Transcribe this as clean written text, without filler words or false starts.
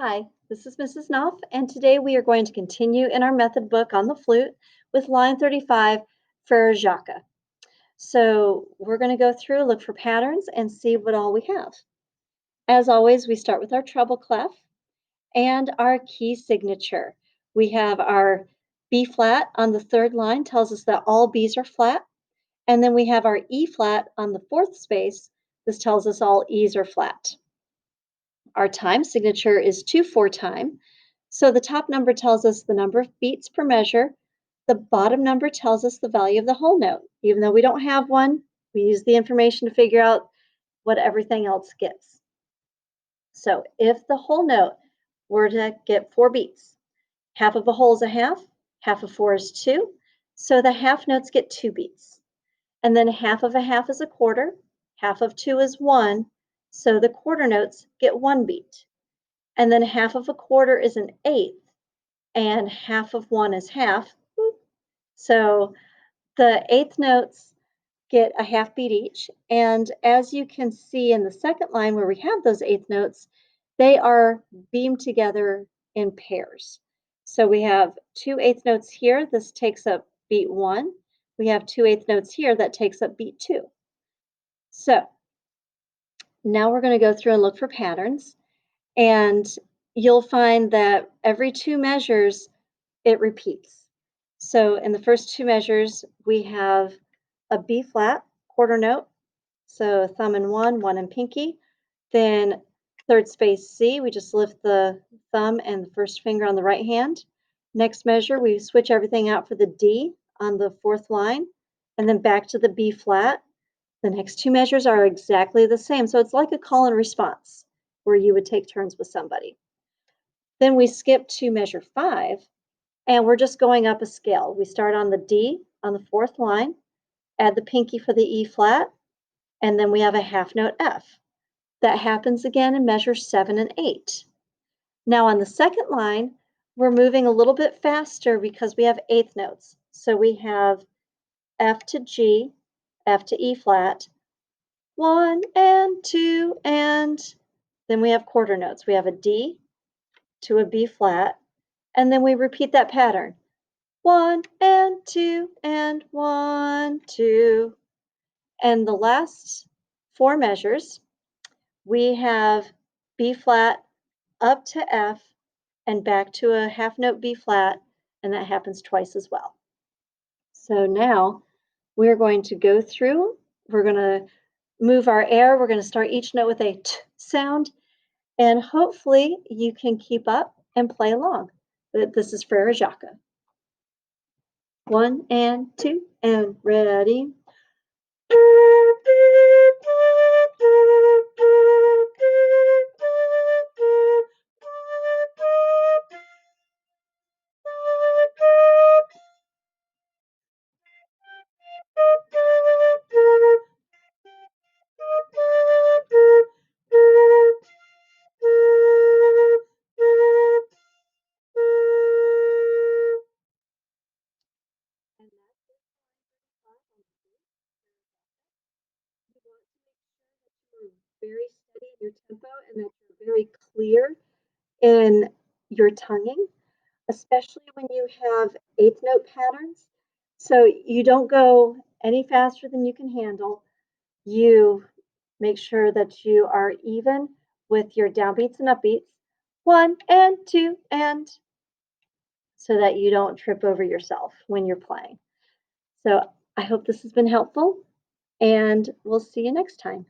Hi, this is Mrs. Knopf, and today we are going to continue in our method book on the flute with line 35, Frere Jacques. So we're going to go through, look for patterns, and see what all we have. As always, we start with our treble clef and our key signature. We have our B flat on the third line, tells us that all B's are flat. And then we have our E flat on the fourth space. This tells us all E's are flat. Our time signature is 2/4 time. So the top number tells us the number of beats per measure. The bottom number tells us the value of the whole note. Even though we don't have one, we use the information to figure out what everything else gives. So if the whole note were to get 4 beats, half of a whole is a half of 4 is 2. So the half notes get 2 beats. And then half of a half is a quarter, half of 2 is 1. So the quarter notes get 1 beat. And then half of a quarter is an eighth, and half of 1 is half. So the eighth notes get a half beat each. And as you can see in the second line where we have those eighth notes, they are beamed together in pairs. So we have 2 eighth notes here. This takes up beat 1. We have 2 eighth notes here. That takes up beat 2. So now we're going to go through and look for patterns. And you'll find that every 2 measures, it repeats. So in the first 2 measures, we have a B flat quarter note, so thumb in 1 in pinky. Then third space C, we just lift the thumb and the first finger on the right hand. Next measure, we switch everything out for the D on the fourth line, and then back to the B flat. The next 2 measures are exactly the same. So it's like a call and response where you would take turns with somebody. Then we skip to measure 5, and we're just going up a scale. We start on the D on the fourth line, add the pinky for the E flat, and then we have a half note F. That happens again in measure 7 and 8. Now on the second line, we're moving a little bit faster because we have eighth notes. So we have F to G, F to E flat, 1 and 2, and then we have quarter notes. We have a D to a B flat, and then we repeat that pattern. 1 and 2 and 1, 2. And the last 4 measures, we have B flat up to F and back to a half note B flat, and that happens twice as well. So now we're going to go through, we're going to move our air, we're going to start each note with a T sound, and hopefully you can keep up and play along. This is Frere Jacques. 1 and 2 and ready. Very steady in your tempo and that you're very clear in your tonguing, especially when you have eighth note patterns. So you don't go any faster than you can handle. You make sure that you are even with your downbeats and upbeats. 1 and 2 and, so that you don't trip over yourself when you're playing. So I hope this has been helpful, and we'll see you next time.